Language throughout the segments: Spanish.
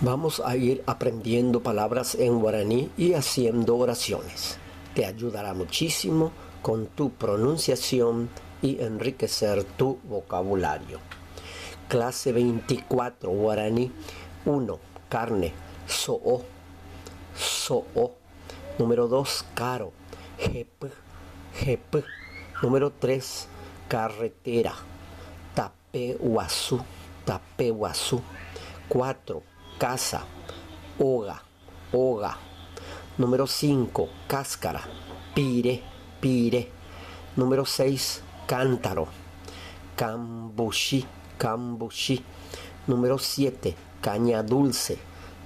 Vamos a ir aprendiendo palabras en guaraní y haciendo oraciones. Te ayudará muchísimo con tu pronunciación y enriquecer tu vocabulario. Clase 24, guaraní 1, carne, so'o, so'o. Número 2, caro, jep, jep. Número 3, carretera, tapehuazú, tapehuazú. 4, casa, hoga, hoga. Número 5, cáscara, pire, pire. Número 6, cántaro, cambushi, cambushi. Número 7, caña dulce,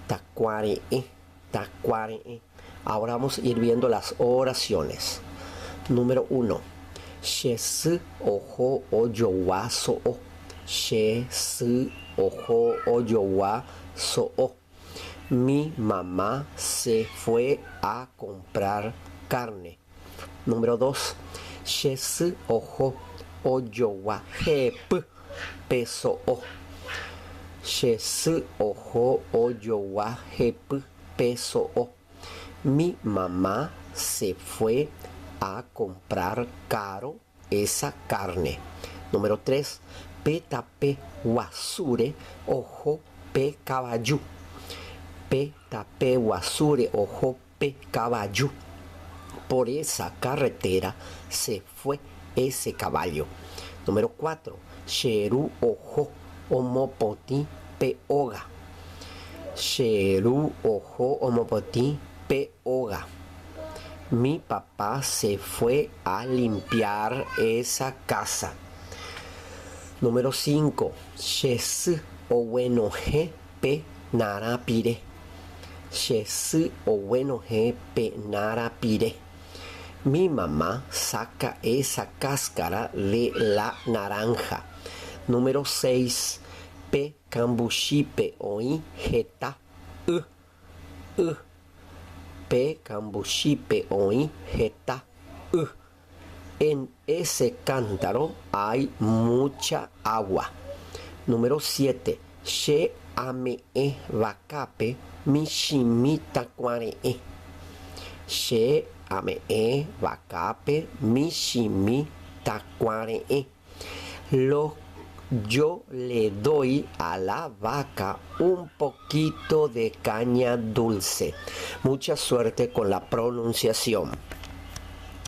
tacuareé, tacuareé. Ahora vamos a ir viendo las oraciones. Número 1, shesu ojo oyowa so'o, shesu ojo oyowa so'o. Mi mamá se fue a comprar carne. Número 2, shesu ojo oyowa jep peso'o, shesu ojo oyowa jep peso'o. Mi mamá se fue a comprar caro esa carne. Número 3, petape wasure ojo pe caballo, petape wasure ojo pe caballo. Por esa carretera se fue ese caballo. Número 4, sheru ojo omopoti pe oga, sheru ojo omopoti pe oga. Mi papá se fue a limpiar esa casa. Número 5, shesu owenoje pe narapire, shesu owenoje pe narapire. Mi mamá saca esa cáscara de la naranja. Número 6, pe cambushipe oi jeta pe cambushipe oi jeta. En ese cántaro hay mucha agua. Número 7, she ame vacape mishimita cuaree, she ame vacape mishimita cuaree. Yo le doy a la vaca un poquito de caña dulce. Mucha suerte con la pronunciación.